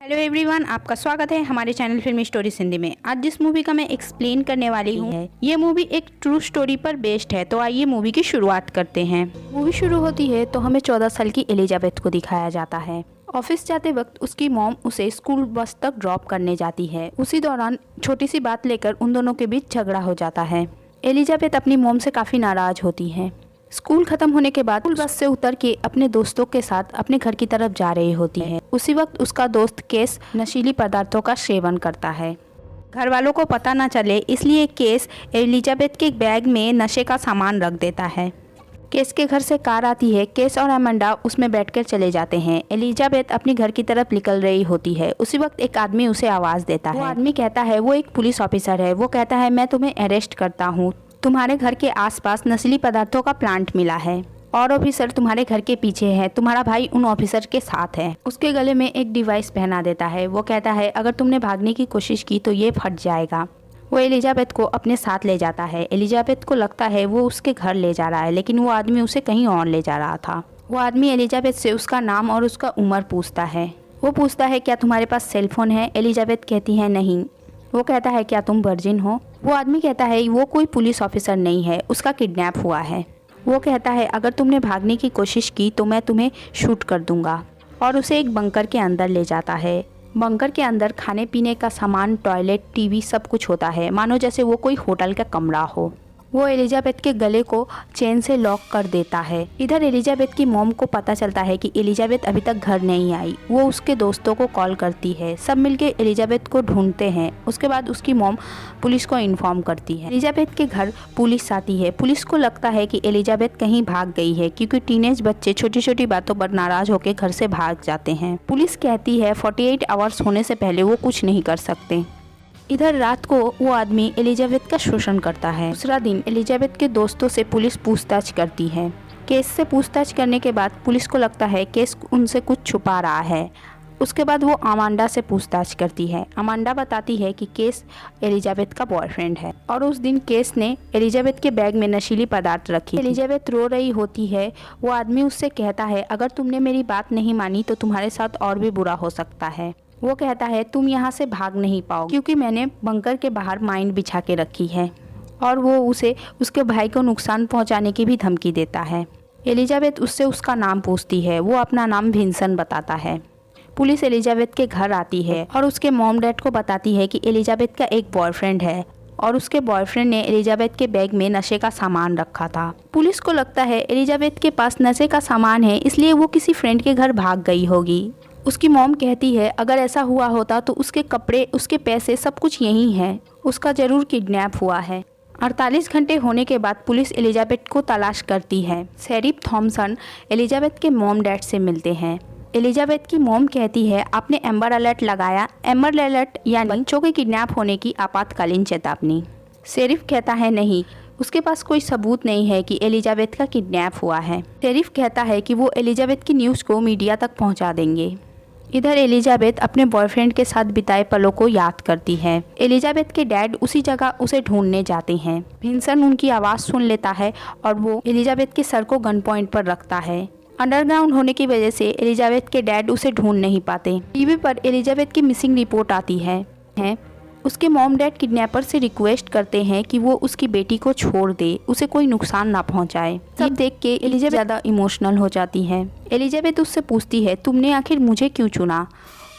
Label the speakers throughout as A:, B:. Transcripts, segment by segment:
A: Hello everyone, आपका स्वागत है हमारे चैनल फिल्मी स्टोरी हिंदी में। आज जिस मूवी का मैं एक्सप्लेन करने वाली हूँ ये मूवी एक ट्रू स्टोरी पर बेस्ड है। तो आइए मूवी की शुरुआत करते हैं। मूवी शुरू होती है तो हमें 14 साल की एलिजाबेथ को दिखाया जाता है। ऑफिस जाते वक्त उसकी मॉम उसे स्कूल बस तक ड्रॉप करने जाती है। उसी दौरान छोटी सी बात लेकर उन दोनों के बीच झगड़ा हो जाता है। एलिजाबेथ अपनी मॉम से काफ़ी नाराज होती है। स्कूल खत्म होने के बाद स्कूल बस से उतर के अपने दोस्तों के साथ अपने घर की तरफ जा रही होती है। उसी वक्त उसका दोस्त केस नशीली पदार्थों का सेवन करता है। घर वालों को पता न चले इसलिए केस एलिजाबेथ के बैग में नशे का सामान रख देता है। केस के घर से कार आती है। केस और अमांडा उसमें बैठकर चले जाते हैं। एलिजाबेथ अपने घर की तरफ निकल रही होती है। उसी वक्त एक आदमी उसे आवाज़ देता है। वो आदमी कहता है, वो एक पुलिस ऑफिसर है। वो कहता है, मैं तुम्हें अरेस्ट करता हूँ। तुम्हारे घर के आसपास नस्ली पदार्थों का प्लांट मिला है और ऑफिसर तुम्हारे घर के पीछे है। तुम्हारा भाई उन ऑफिसर के साथ है। उसके गले में एक डिवाइस पहना देता है। वो कहता है, अगर तुमने भागने की कोशिश की तो ये फट जाएगा। वो एलिजाबेथ को अपने साथ ले जाता है। एलिजाबेथ को लगता है वो उसके घर ले जा रहा है, लेकिन वो आदमी उसे कहीं और ले जा रहा था। वो आदमी एलिजाबेथ से उसका नाम और उसका उम्र पूछता है। वो पूछता है, क्या तुम्हारे पास सेलफोन है? एलिजाबेथ कहती है, नहीं। वो कहता है, क्या तुम वर्जिन हो? वो आदमी कहता है, वो कोई पुलिस ऑफिसर नहीं है, उसका किडनैप हुआ है। वो कहता है, अगर तुमने भागने की कोशिश की तो मैं तुम्हें शूट कर दूंगा। और उसे एक बंकर के अंदर ले जाता है। बंकर के अंदर खाने पीने का सामान, टॉयलेट, टीवी सब कुछ होता है, मानो जैसे वो कोई होटल का कमरा हो। वो एलिजाबेथ के गले को चेन से लॉक कर देता है। इधर एलिजाबेथ की मॉम को पता चलता है कि एलिजाबेथ अभी तक घर नहीं आई। वो उसके दोस्तों को कॉल करती है। सब मिलके एलिजाबेथ को ढूंढते हैं। उसके बाद उसकी मॉम पुलिस को इन्फॉर्म करती है। एलिजाबेथ के घर पुलिस आती है। पुलिस को लगता है कि एलिजाबेथ कहीं भाग गई है, क्योंकि टीनेज बच्चे छोटी छोटी बातों पर नाराज होकर घर से भाग जाते हैं। पुलिस कहती है 48 आवर्स होने से पहले वो कुछ नहीं कर सकते। इधर रात को वो आदमी एलिजाबेथ का शोषण करता है। दूसरा दिन एलिजाबेथ के दोस्तों से पुलिस पूछताछ करती है। केस से पूछताछ करने के बाद पुलिस को लगता है केस उनसे कुछ छुपा रहा है। उसके बाद वो अमांडा से पूछताछ करती है। अमांडा बताती है कि केस एलिजाबेथ का बॉयफ्रेंड है और उस दिन केस ने एलिजाबेथ के बैग में नशीली पदार्थ रखी। एलिजाबेथ रो रही होती है। वो आदमी उससे कहता है, अगर तुमने मेरी बात नहीं मानी तो तुम्हारे साथ और भी बुरा हो सकता है। वो कहता है, तुम यहाँ से भाग नहीं पाओ, क्योंकि मैंने बंकर के बाहर माइन बिछा के रखी है। और वो उसे उसके भाई को नुकसान पहुँचाने की भी धमकी देता है। एलिजाबेथ उससे उसका नाम पूछती है। वो अपना नाम विंसन बताता है। पुलिस एलिजाबेथ के घर आती है और उसके मॉम डैड को बताती है कि एलिजाबेथ का एक बॉयफ्रेंड है और उसके बॉयफ्रेंड ने एलिजाबेथ के बैग में नशे का सामान रखा था। पुलिस को लगता है एलिजाबेथ के पास नशे का सामान है, इसलिए वो किसी फ्रेंड के घर भाग गई होगी। उसकी मॉम कहती है, अगर ऐसा हुआ होता तो उसके कपड़े, उसके पैसे सब कुछ यहीं है। उसका जरूर किडनैप हुआ है। 48 घंटे होने के बाद पुलिस एलिजाबेथ को तलाश करती है। शेरिफ थॉमसन एलिजाबेथ के मॉम डैड से मिलते हैं। एलिजाबेथ की मॉम कहती है, आपने एम्बर अलर्ट लगाया? एम्बर अलर्ट यानी बच्चों के किडनैप होने की आपातकालीन चेतावनी। शेरिफ कहता है, नहीं, उसके पास कोई सबूत नहीं है कि एलिजाबेथ का किडनैप हुआ है। शेरिफ कहता है कि वो एलिजाबेथ की न्यूज़ को मीडिया तक पहुंचा देंगे। इधर एलिजाबेथ अपने बॉयफ्रेंड के साथ बिताए पलों को याद करती है। एलिजाबेथ के डैड उसी जगह उसे ढूंढने जाते हैं। विंसन उनकी आवाज़ सुन लेता है और वो एलिजाबेथ के सर को गन पॉइंट पर रखता है। अंडरग्राउंड होने की वजह से एलिजाबेथ के डैड उसे ढूंढ नहीं पाते। टीवी पर एलिजाबेथ की मिसिंग रिपोर्ट आती है। उसके मॉम डैड किडनैपर से रिक्वेस्ट करते हैं कि वो उसकी बेटी को छोड़ दे, उसे कोई नुकसान ना पहुंचाए। सब देख के एलिजाबेथ ज़्यादा इमोशनल हो जाती है। एलिजाबेथ उससे पूछती है, तुमने आखिर मुझे क्यों चुना?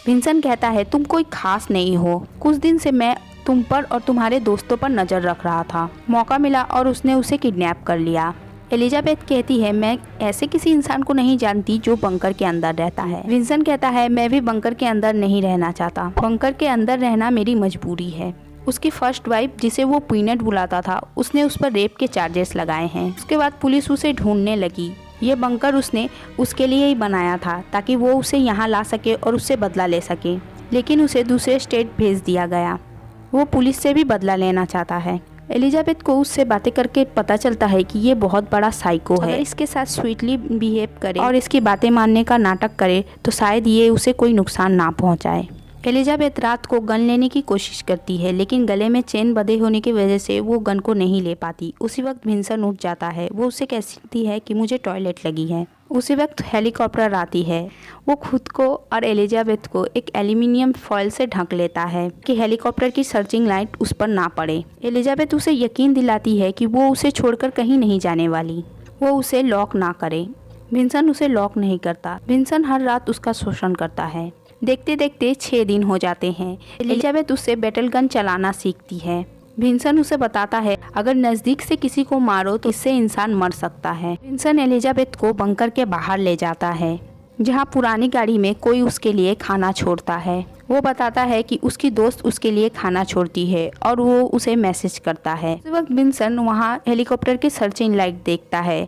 A: विंसन कहता है, तुम कोई खास नहीं हो। कुछ दिन से मैं तुम पर और तुम्हारे दोस्तों पर नज़र रख रहा था। मौका मिला और उसने उसे किडनैप कर लिया। एलिजाबेथ कहती है, मैं ऐसे किसी इंसान को नहीं जानती जो बंकर के अंदर रहता है। विंसन कहता है, मैं भी बंकर के अंदर नहीं रहना चाहता। बंकर के अंदर रहना मेरी मजबूरी है। उसकी फर्स्ट वाइफ, जिसे वो पीनट बुलाता था, उसने उस पर रेप के चार्जेस लगाए हैं। उसके बाद पुलिस उसे ढूंढने लगी। ये बंकर उसने उसके लिए ही बनाया था ताकि वो उसे यहाँ ला सके और उससे बदला ले सके, लेकिन उसे दूसरे स्टेट भेज दिया गया। वो पुलिस से भी बदला लेना चाहता है। एलिजाबेथ को उससे बातें करके पता चलता है कि ये बहुत बड़ा साइको है। अगर इसके साथ स्वीटली बिहेव करे और इसकी बातें मानने का नाटक करे तो शायद ये उसे कोई नुकसान ना पहुंचाए। एलिजाबेथ रात को गन लेने की कोशिश करती है, लेकिन गले में चेन बंधे होने की वजह से वो गन को नहीं ले पाती। उसी वक्त विंसन उठ जाता है। वो उससे कहती है कि मुझे टॉयलेट लगी है। उसी वक्त हेलीकॉप्टर आती है। वो खुद को और एलिजाबेथ को एक एल्यूमिनियम फॉइल से ढक लेता है कि हेलीकॉप्टर की सर्चिंग लाइट उस पर ना पड़े। एलिजाबेथ उसे यकीन दिलाती है कि वो उसे छोड़कर कहीं नहीं जाने वाली, वो उसे लॉक ना करे। विंसन उसे लॉक नहीं करता। विंसन हर रात उसका शोषण करता है। देखते देखते 6 दिन हो जाते हैं। एलिजाबेथ उससे बैटल गन चलाना सीखती है। विंसन उसे बताता है अगर नज़दीक से किसी को मारो तो इससे इंसान मर सकता है। विंसन एलिजाबेथ को बंकर के बाहर ले जाता है, जहां पुरानी गाड़ी में कोई उसके लिए खाना छोड़ता है। वो बताता है कि उसकी दोस्त उसके लिए खाना छोड़ती है और वो उसे मैसेज करता है। उस वक्त विंसन वहाँ हेलीकॉप्टर की सर्चिंग लाइट देखता है।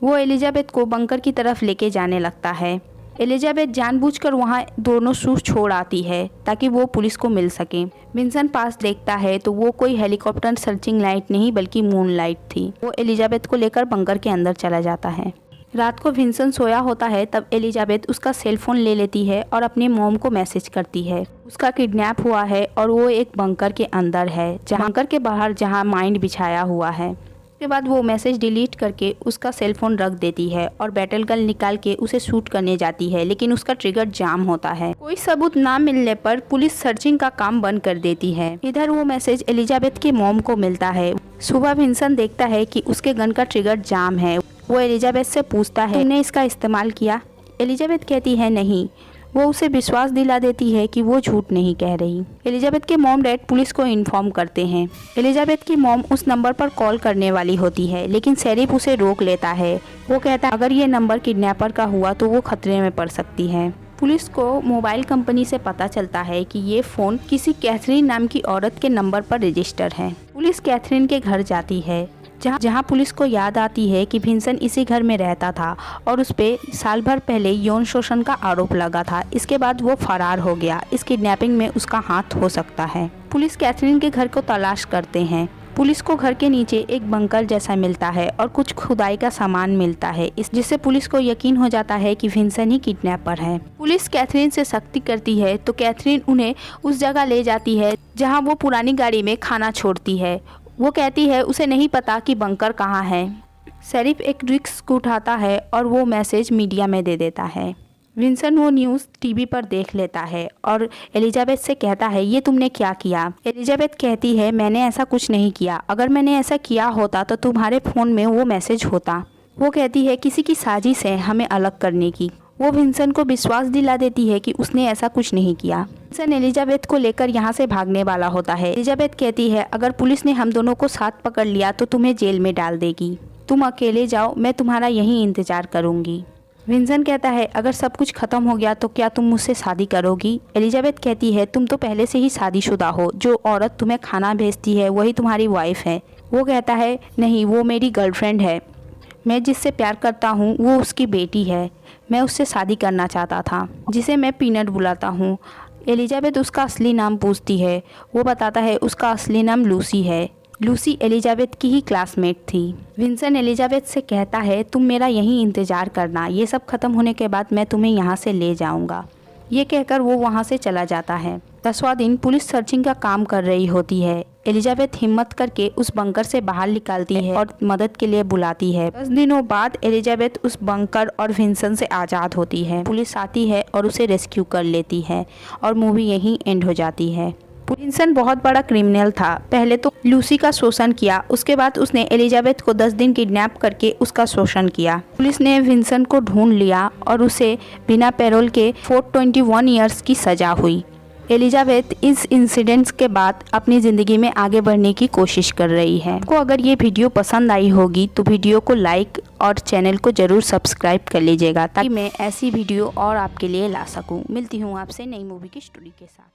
A: वो एलिजाबेथ को बंकर की तरफ लेके जाने लगता है। एलिजाबेथ जानबूझकर वहाँ दोनों शूज छोड़ आती है ताकि वो पुलिस को मिल सके। विंसन पास देखता है तो वो कोई हेलीकॉप्टर सर्चिंग लाइट नहीं बल्कि मून लाइट थी। वो एलिजाबेथ को लेकर बंकर के अंदर चला जाता है। रात को विंसन सोया होता है तब एलिजाबेथ उसका सेलफोन ले लेती है और अपने मॉम को मैसेज करती है। उसका किडनैप हुआ है और वो एक बंकर के अंदर है, बंकर के बाहर जहाँ माइंड बिछाया हुआ है। उसके बाद वो मैसेज डिलीट करके उसका सेलफोन रख देती है और बैटल गन निकाल के उसे शूट करने जाती है, लेकिन उसका ट्रिगर जाम होता है। कोई सबूत ना मिलने पर पुलिस सर्चिंग का काम बंद कर देती है। इधर वो मैसेज एलिजाबेथ के मॉम को मिलता है। सुबह विंसन देखता है कि उसके गन का ट्रिगर जाम है। वो एलिजाबेथ से पूछता है तुमने इसका इस्तेमाल किया? एलिजाबेथ कहती है नहीं। वो उसे विश्वास दिला देती है कि वो झूठ नहीं कह रही। एलिजाबेथ के मॉम डैड पुलिस को इन्फॉर्म करते हैं। एलिजाबेथ की मॉम उस नंबर पर कॉल करने वाली होती है, लेकिन शेरिफ उसे रोक लेता है। वो कहता है अगर ये नंबर किडनैपर का हुआ तो वो खतरे में पड़ सकती है। पुलिस को मोबाइल कंपनी से पता चलता है कि ये फ़ोन किसी कैथरीन नाम की औरत के नंबर पर रजिस्टर है। पुलिस कैथरीन के घर जाती है, जहां पुलिस को याद आती है कि विंसन इसी घर में रहता था और उस पे साल भर पहले यौन शोषण का आरोप लगा था। इसके बाद वो फरार हो गया। इस किडनैपिंग में उसका हाथ हो सकता है। पुलिस कैथरीन के घर को तलाश करते हैं। पुलिस को घर के नीचे एक बंकर जैसा मिलता है और कुछ खुदाई का सामान मिलता है, जिससे पुलिस को यकीन हो जाता है कि विंसन ही किडनैपर है। पुलिस कैथरीन से सख्ती करती है तो कैथरीन उन्हें उस जगह ले जाती है जहां वो पुरानी गाड़ी में खाना छोड़ती है। वो कहती है उसे नहीं पता कि बंकर कहाँ है। शेरिफ एक रिस्क उठाता है और वो मैसेज मीडिया में दे देता है। विंसन वो न्यूज़ टीवी पर देख लेता है और एलिजाबेथ से कहता है ये तुमने क्या किया? एलिजाबेथ कहती है मैंने ऐसा कुछ नहीं किया। अगर मैंने ऐसा किया होता तो तुम्हारे फ़ोन में वो मैसेज होता। वो कहती है किसी की साजिश है हमें अलग करने की। वो विंसन को विश्वास दिला देती है कि उसने ऐसा कुछ नहीं किया। विंसन एलिजाबेथ को लेकर यहाँ से भागने वाला होता है। एलिजाबेथ कहती है अगर पुलिस ने हम दोनों को साथ पकड़ लिया तो तुम्हें जेल में डाल देगी। तुम अकेले जाओ, मैं तुम्हारा यहीं इंतजार करूँगी। विंसन कहता है अगर सब कुछ खत्म हो गया तो क्या तुम मुझसे शादी करोगी? एलिजाबेथ कहती है तुम तो पहले से ही शादीशुदा हो। जो औरत तुम्हें खाना भेजती है वही तुम्हारी वाइफ है। वो कहता है नहीं, वो मेरी गर्लफ्रेंड है। मैं जिससे प्यार करता हूँ वो उसकी बेटी है। मैं उससे शादी करना चाहता था, जिसे मैं पीनट बुलाता हूँ। एलिजाबेथ उसका असली नाम पूछती है। वो बताता है उसका असली नाम लूसी है। लूसी एलिजाबेथ की ही क्लासमेट थी। विंसन एलिजाबेथ से कहता है तुम मेरा यहीं इंतज़ार करना, ये सब खत्म होने के बाद मैं तुम्हें यहाँ से ले जाऊँगा। ये कहकर वो वहाँ से चला जाता है। 10वां दिन पुलिस सर्चिंग का काम कर रही होती है। एलिजाबेथ हिम्मत करके उस बंकर से बाहर निकालती है और मदद के लिए बुलाती है। 10 दिनों बाद एलिजाबेथ उस बंकर और विंसन से आज़ाद होती है। पुलिस आती है और उसे रेस्क्यू कर लेती है और मूवी यहीं एंड हो जाती है। विंसन बहुत बड़ा क्रिमिनल था। पहले तो लूसी का शोषण किया, उसके बाद उसने एलिजाबेथ को 10 दिन किडनैप करके उसका शोषण किया। पुलिस ने विंसन को ढूंढ लिया और उसे बिना पैरोल के 421 ईयर्स की सज़ा हुई। एलिजाबेथ इस इंसिडेंट्स के बाद अपनी ज़िंदगी में आगे बढ़ने की कोशिश कर रही है। आपको अगर ये वीडियो पसंद आई होगी तो वीडियो को लाइक और चैनल को ज़रूर सब्सक्राइब कर लीजिएगा, ताकि मैं ऐसी वीडियो और आपके लिए ला सकूं। मिलती हूँ आपसे नई मूवी की स्टोरी के साथ।